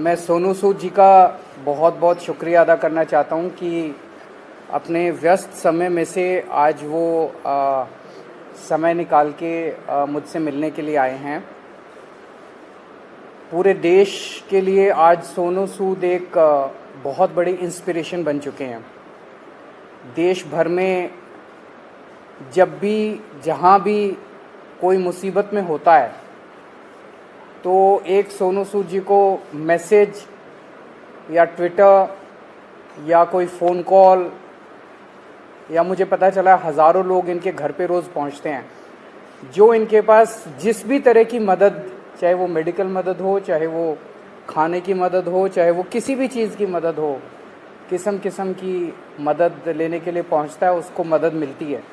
मैं सोनू सूद जी का बहुत बहुत शुक्रिया अदा करना चाहता हूं कि अपने व्यस्त समय में से आज वो समय निकाल के मुझसे मिलने के लिए आए हैं। पूरे देश के लिए आज सोनू सूद एक बहुत बड़ी इंस्पिरेशन बन चुके हैं। देश भर में जब भी जहां भी कोई मुसीबत में होता है तो एक सोनू सूद जी को मैसेज या ट्विटर या कोई फ़ोन कॉल या मुझे पता चला हज़ारों लोग इनके घर पे रोज़ पहुंचते हैं, जो इनके पास जिस भी तरह की मदद, चाहे वो मेडिकल मदद हो, चाहे वो खाने की मदद हो, चाहे वो किसी भी चीज़ की मदद हो, किस्म किस्म की मदद लेने के लिए पहुंचता है, उसको मदद मिलती है।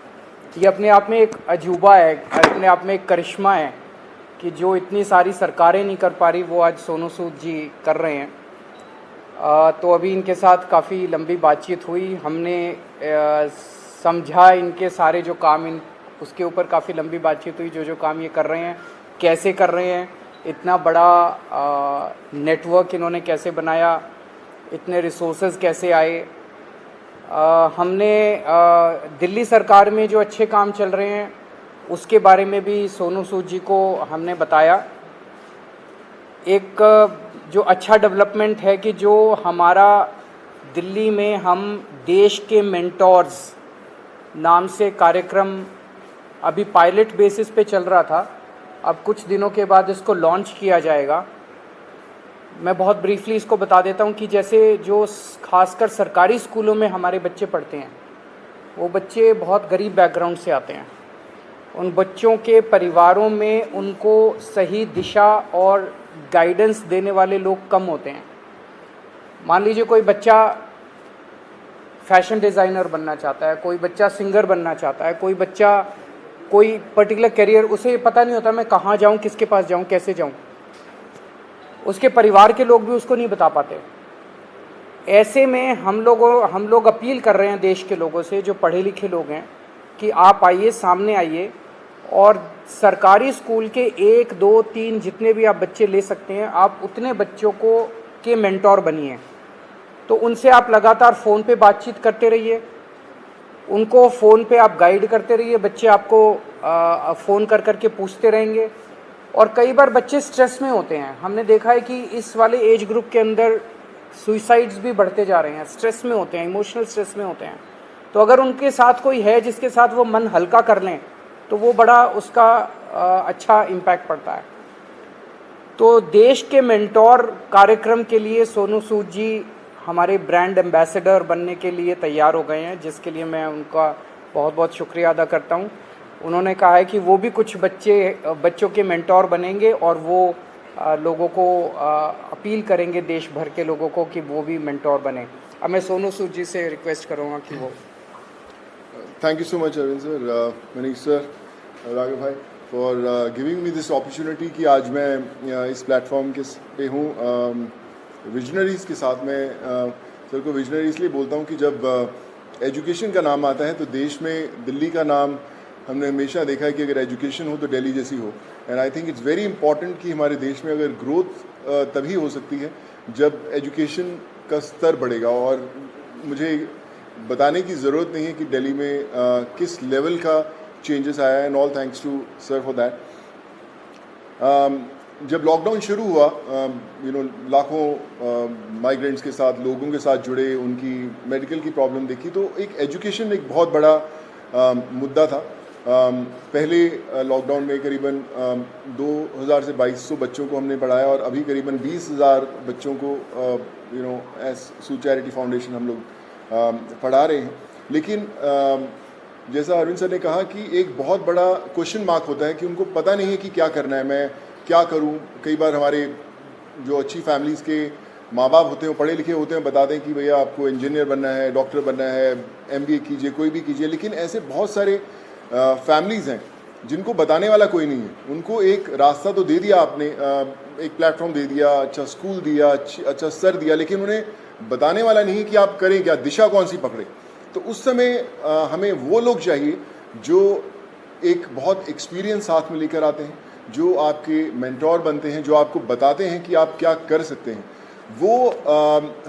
ये अपने आप में एक अजूबा है, अपने आप में एक करिश्मा है कि जो इतनी सारी सरकारें नहीं कर पा रही वो आज सोनू सूद जी कर रहे हैं। तो अभी इनके साथ काफ़ी लंबी बातचीत हुई, हमने समझा इनके सारे जो काम उसके ऊपर काफ़ी लंबी बातचीत हुई, जो काम ये कर रहे हैं कैसे कर रहे हैं, इतना बड़ा नेटवर्क इन्होंने कैसे बनाया, इतने रिसोर्सेज कैसे आए। हमने दिल्ली सरकार में जो अच्छे काम चल रहे हैं उसके बारे में भी सोनू सूद जी को हमने बताया। एक जो अच्छा डेवलपमेंट है कि जो हमारा दिल्ली में हम देश के मेंटोर्स नाम से कार्यक्रम अभी पायलट बेसिस पे चल रहा था, अब कुछ दिनों के बाद इसको लॉन्च किया जाएगा। मैं बहुत ब्रीफली इसको बता देता हूँ कि जैसे जो खासकर सरकारी स्कूलों में हमारे बच्चे पढ़ते हैं, वो बच्चे बहुत गरीब बैकग्राउंड से आते हैं। उन बच्चों के परिवारों में उनको सही दिशा और गाइडेंस देने वाले लोग कम होते हैं। मान लीजिए कोई बच्चा फैशन डिज़ाइनर बनना चाहता है, कोई बच्चा सिंगर बनना चाहता है, कोई बच्चा कोई पर्टिकुलर करियर, उसे पता नहीं होता मैं कहाँ जाऊँ, किसके पास जाऊँ, कैसे जाऊँ। उसके परिवार के लोग भी उसको नहीं बता पाते। ऐसे में हम लोग अपील कर रहे हैं देश के लोगों से, जो पढ़े लिखे लोग हैं, कि आप आइए, सामने आइए और सरकारी स्कूल के 1, 2, 3 जितने भी आप बच्चे ले सकते हैं, आप उतने बच्चों को के मेंटोर बनिए। तो उनसे आप लगातार फ़ोन पे बातचीत करते रहिए, उनको फ़ोन पे आप गाइड करते रहिए, बच्चे आपको फ़ोन कर कर के पूछते रहेंगे। और कई बार बच्चे स्ट्रेस में होते हैं, हमने देखा है कि इस वाले एज ग्रुप के अंदर सुइसाइड्स भी बढ़ते जा रहे हैं, स्ट्रेस में होते हैं, इमोशनल स्ट्रेस में होते हैं। तो अगर उनके साथ कोई है जिसके साथ वो मन हल्का कर लें तो वो बड़ा उसका अच्छा इम्पैक्ट पड़ता है। तो देश के मेंटोर कार्यक्रम के लिए सोनू सूद जी हमारे ब्रांड एम्बेसडर बनने के लिए तैयार हो गए हैं, जिसके लिए मैं उनका बहुत बहुत शुक्रिया अदा करता हूं। उन्होंने कहा है कि वो भी कुछ बच्चों के मेंटोर बनेंगे और वो लोगों को अपील करेंगे, देश भर के लोगों को, कि वो भी मेंटोर बने। अब मैं सोनू सूद जी से रिक्वेस्ट करूँगा कि वो। Thank you so much, Arvind sir, Manish sir, Raghav bhai, for giving me this opportunity कि आज मैं इस प्लेटफॉर्म के पे हूँ विजनरीज़ के साथ में। सर को विजनरी इसलिए बोलता हूँ कि जब एजुकेशन का नाम आता है तो देश में दिल्ली का नाम हमने हमेशा देखा है कि अगर एजुकेशन हो तो दिल्ली जैसी हो। And I think it's very important कि हमारे देश में अगर ग्रोथ तभी हो सकती है जब एजुकेशन का स्तर बढ़ेगा। और मुझे बताने की ज़रूरत नहीं है कि दिल्ली में किस लेवल का चेंजेस आया है, and all thanks to sir for that. जब लॉकडाउन शुरू हुआ, लाखों माइग्रेंट्स के साथ, लोगों के साथ जुड़े, उनकी मेडिकल की प्रॉब्लम देखी, तो एक एजुकेशन एक बहुत बड़ा मुद्दा था। पहले लॉकडाउन में करीबन 2000 से 2200 बच्चों को हमने पढ़ाया और अभी करीबन 20,000 बच्चों को एज सूद चैरिटी फाउंडेशन हम लोग पढ़ा रहे हैं। लेकिन जैसा अरविंद सर ने कहा कि एक बहुत बड़ा क्वेश्चन मार्क होता है कि उनको पता नहीं है कि क्या करना है, मैं क्या करूं। कई बार हमारे जो अच्छी फैमिलीज़ के माँ बाप होते हैं, पढ़े लिखे होते हैं, बताते हैं कि भैया आपको इंजीनियर बनना है, डॉक्टर बनना है, MBA कीजिए, कोई भी कीजिए। लेकिन ऐसे बहुत सारे फैमिलीज़ हैं जिनको बताने वाला कोई नहीं है। उनको एक रास्ता तो दे दिया आपने, एक प्लेटफॉर्म दे दिया, अच्छा स्कूल दिया, अच्छा सर दिया, लेकिन उन्हें बताने वाला नहीं कि आप करें क्या, दिशा कौन सी पकड़े। तो उस समय हमें वो लोग चाहिए जो एक बहुत एक्सपीरियंस साथ में लेकर आते हैं, जो आपके मेंटोर बनते हैं, जो आपको बताते हैं कि आप क्या कर सकते हैं। वो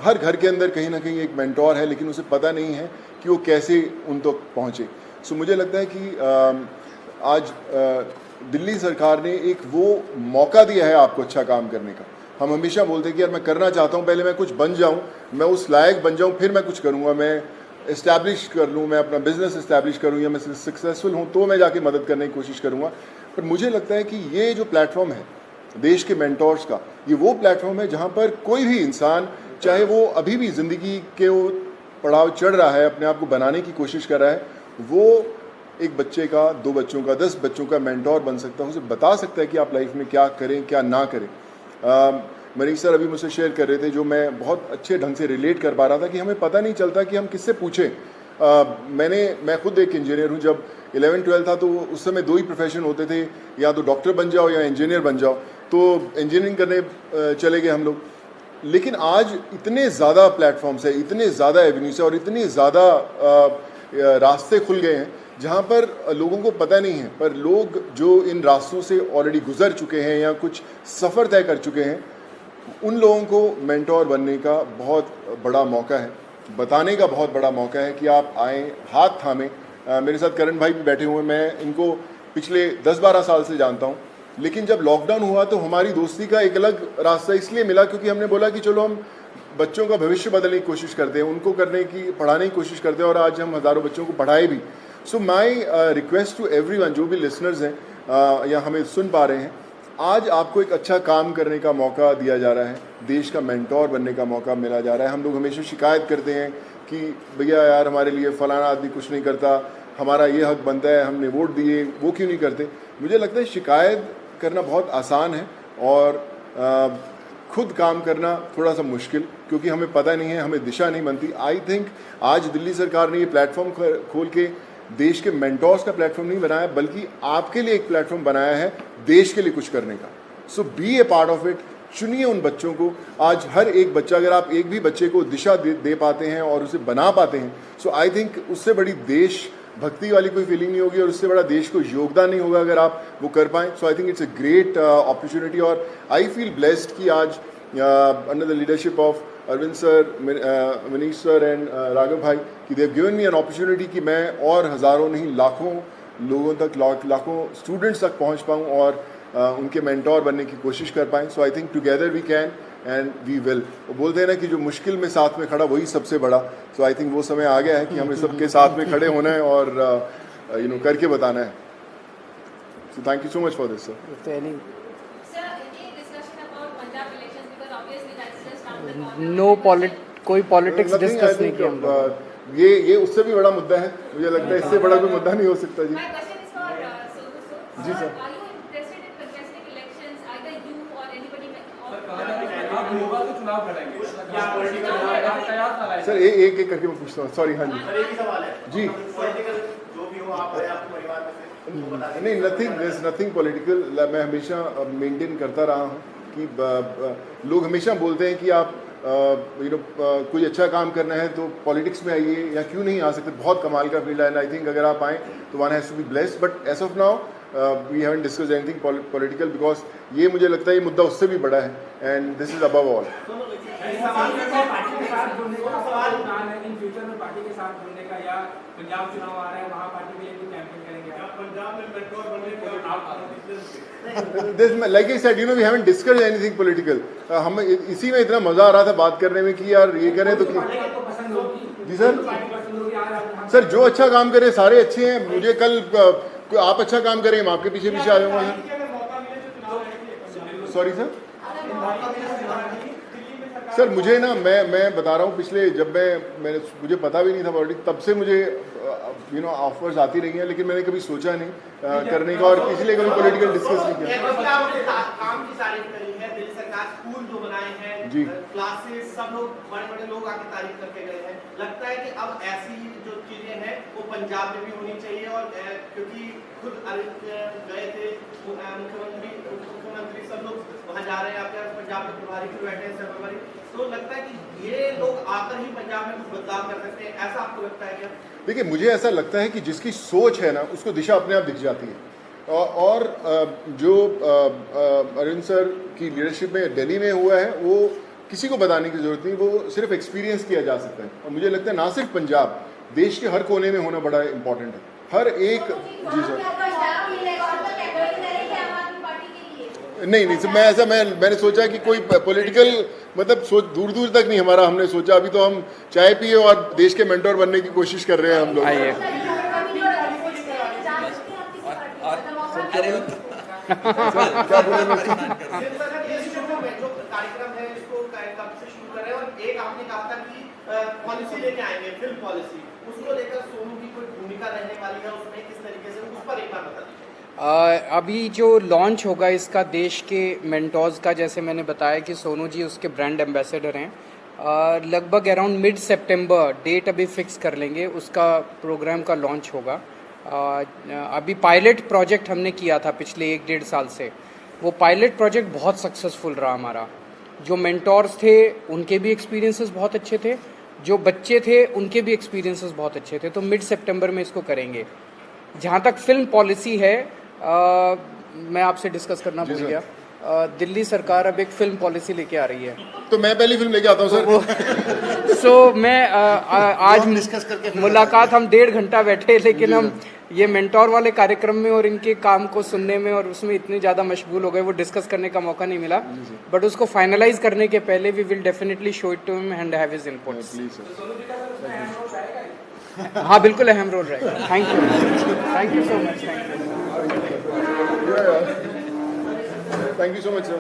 हर घर के अंदर कहीं ना कहीं एक मेंटोर है, लेकिन उसे पता नहीं है कि वो कैसे उन तक पहुँचे। सो मुझे लगता है कि आज दिल्ली सरकार ने एक वो मौका दिया है आपको अच्छा काम करने का। हम हमेशा बोलते हैं कि यार मैं करना चाहता हूँ, पहले मैं कुछ बन जाऊँ, मैं उस लायक बन जाऊँ, फिर मैं कुछ करूँगा, मैं इस्टेब्लिश कर लूँ, मैं अपना बिजनेस इस्टेब्लिश करूँ, या मैं सक्सेसफुल हूँ तो मैं जाके मदद करने की कोशिश करूँगा। पर मुझे लगता है कि ये जो प्लेटफॉर्म है देश के मेंटोर्स का, ये वो प्लेटफॉर्म है जहाँ पर कोई भी इंसान, चाहे वो अभी भी ज़िंदगी के वो पड़ाव चढ़ रहा है, अपने आप को बनाने की कोशिश कर रहा है, वो एक बच्चे का, 2 बच्चों का, 10 बच्चों का मेंटोर बन सकता है। उसे बता सकता है कि आप लाइफ में क्या करें, क्या ना करें। मनीष सर अभी मुझसे शेयर कर रहे थे, जो मैं बहुत अच्छे ढंग से रिलेट कर पा रहा था, कि हमें पता नहीं चलता कि हम किससे पूछें। मैं खुद एक इंजीनियर हूँ। जब 11-12 था तो उस समय 2 ही प्रोफेशन होते थे, या तो डॉक्टर बन जाओ या इंजीनियर बन जाओ। तो इंजीनियरिंग करने चले गए हम लोग। लेकिन आज इतने ज़्यादा प्लेटफॉर्म्स है, इतने ज़्यादा एवेन्यूज है और इतने ज़्यादा रास्ते खुल गए हैं जहाँ पर लोगों को पता नहीं है, पर लोग जो इन रास्तों से ऑलरेडी गुजर चुके हैं या कुछ सफ़र तय कर चुके हैं, उन लोगों को मेंटोर बनने का बहुत बड़ा मौका है, बताने का बहुत बड़ा मौका है कि आप आएँ, हाथ थामें। मेरे साथ करण भाई भी बैठे हुए हैं, मैं इनको पिछले 10-12 साल से जानता हूँ। लेकिन जब लॉकडाउन हुआ तो हमारी दोस्ती का एक अलग रास्ता इसलिए मिला क्योंकि हमने बोला कि चलो हम बच्चों का भविष्य बदलने की कोशिश करते हैं, उनको पढ़ाने की कोशिश करते हैं, और आज हम हज़ारों बच्चों को पढ़ाए भी। सो माई रिक्वेस्ट टू एवरीवन, जो भी लिसनर्स हैं या हमें सुन पा रहे हैं, आज आपको एक अच्छा काम करने का मौका दिया जा रहा है, देश का मेंटोर बनने का मौका मिला जा रहा है। हम लोग हमेशा शिकायत करते हैं कि भैया यार हमारे लिए फ़लाना आदमी कुछ नहीं करता, हमारा ये हक बनता है, हमने वोट दिए, वो क्यों नहीं करते। मुझे लगता है शिकायत करना बहुत आसान है और खुद काम करना थोड़ा सा मुश्किल, क्योंकि हमें पता नहीं है, हमें दिशा नहीं बनती। आई थिंक आज दिल्ली सरकार ने ये प्लेटफॉर्म खोल के देश के मेंटोर्स का प्लेटफॉर्म नहीं बनाया, बल्कि आपके लिए एक प्लेटफॉर्म बनाया है देश के लिए कुछ करने का। So be a part of it. चुनिए उन बच्चों को। आज हर एक बच्चा, अगर आप एक भी बच्चे को दिशा दे पाते हैं और उसे बना पाते हैं, सो आई थिंक उससे बड़ी देश भक्ति वाली कोई फीलिंग नहीं होगी और उससे बड़ा देश को योगदान नहीं होगा अगर आप वो कर पाएँ। So I think it's a great opportunity और आई फील ब्लेस्ड कि आज under the leadership of Arvind sir, Manish sir and Raghav भाई, कि they have given me an opportunity कि मैं और हज़ारों नहीं लाखों लोगों तक, लाखों स्टूडेंट्स तक पहुंच पाऊं और उनके मेंटोर बनने की कोशिश कर पाएँ। So I think together we can and we will. वो बोलते हैं ना कि जो मुश्किल में साथ में खड़ा वही सबसे बड़ा। सो आई थिंक वो समय आ गया है कि हमें सबके साथ में खड़े होना है और करके बताना है। So thank you so much for this sir. कोई पॉलिटिक्स डिस्कस नहीं किया हम लोग। ये उससे भी बड़ा मुद्दा है, मुझे लगता है इससे बड़ा कोई मुद्दा नहीं हो सकता। जी जी सर। सर एक एक करके मैं पूछता हूँ, सॉरी। हाँ जी जी। नहीं, नथिंग पॉलिटिकल। मैं हमेशा मेंटेन करता रहा हूँ कि लोग हमेशा बोलते हैं कि आप कोई अच्छा काम करना है तो पॉलिटिक्स में आइए, या क्यों नहीं आ सकते। बहुत कमाल का फील्ड है। आई थिंक अगर आप आएँ तो one has to be blessed, but as of now we haven't discussed anything political, because ये मुझे लगता है ये मुद्दा उससे भी बड़ा है and this is above all. Like I said, we haven't discussed anything political. हम इसी में इतना मजा आ रहा था बात करने में कि यार ये करें तो जी सर जो अच्छा काम करे सारे अच्छे हैं। मुझे कल आप अच्छा काम करें, मैं आपके पीछे पीछे आ जाऊंगा। सॉरी सर मुझे ना मैं बता रहा हूँ, पिछले जब मुझे पता भी नहीं था पॉलिटिक्स, तब से मुझे ऑफर्स आती रही हैं, लेकिन मैंने कभी सोचा नहीं करने का और इसलिए कभी पॉलिटिकल डिस्कस नहीं किया। काम की तारीफ करी है, दिल्ली सरकार स्कूल जो बनाए हैं जी, क्लासेस, सब लोग बड़े लोग आके तारीफ करके गए हैं। लगता है कि अब ऐसी जो चीजें हैं वो पंजाब में भी होनी चाहिए, और क्योंकि खुद गए थे मुख्यमंत्री सब लोग वहाँ जा रहे हैं, आपके पंजाब के प्रभारी भी बैठे हैं प्रभारी, तो लगता है कि ये लोग आकर ही पंजाब में कुछ बदलाव कर सकते हैं, ऐसा आपको लगता है क्या? देखिए मुझे ऐसा लगता है कि जिसकी सोच है ना उसको दिशा अपने आप दिख जाती है, और जो अरविंद सर की लीडरशिप में दिल्ली में हुआ है वो किसी को बताने की ज़रूरत नहीं, वो सिर्फ एक्सपीरियंस किया जा सकता है। और मुझे लगता है ना सिर्फ पंजाब, देश के हर कोने में होना बड़ा इंपॉर्टेंट है। हर एक जी सर नहीं सर, मैंने सोचा कि कोई पॉलिटिकल मतलब सोच दूर दूर तक नहीं हमारा, हमने सोचा अभी तो हम चाय पिए और देश के मेंटोर बनने की कोशिश कर रहे हैं हम लोग। आइए क्या बोले मैं जो कार्यक्रम है इसको कब से शुरू कर रहे हैं, और एक आपने कहा था कि पॉलिसी लेके आएंगे, फिल्म पॉलिसी, उसको लेकर सोनू की कोई भूमिका रहने वाली है उसमें, किस तरीके से, उस पर एक बार बता दीजिए। अभी जो लॉन्च होगा इसका देश के मेंटोर्स का, जैसे मैंने बताया कि सोनू जी उसके ब्रांड एम्बेसडर हैं, लगभग अराउंड मिड सितंबर डेट अभी फिक्स कर लेंगे, उसका प्रोग्राम का लॉन्च होगा। अभी पायलट प्रोजेक्ट हमने किया था पिछले 1-1.5 साल से, वो पायलट प्रोजेक्ट बहुत सक्सेसफुल रहा हमारा। जो मेंटोर्स थे उनके भी एक्सपीरियंसेस बहुत अच्छे थे, जो बच्चे थे उनके भी एक्सपीरियंसेस बहुत अच्छे थे, तो मिड सितंबर में इसको करेंगे। जहाँ तक फिल्म पॉलिसी है, मैं आपसे डिस्कस करना भूल गया, दिल्ली सरकार अब एक फिल्म पॉलिसी लेके आ रही है, तो मैं पहली फिल्म लेके आता हूँ सर। सो मैं आज डिस्कस करके मुलाकात हम 1.5 घंटा बैठे, लेकिन हम ये मेंटोर वाले कार्यक्रम में और इनके काम को सुनने में और उसमें इतने ज़्यादा मशगूल हो गए, वो डिस्कस करने का मौका नहीं मिला। बट उसको फाइनलाइज करने के पहले we will definitely show it to him and have his inputs. हाँ बिल्कुल अहम रोल रहेगा। Thank you so much. Thank you so much sir.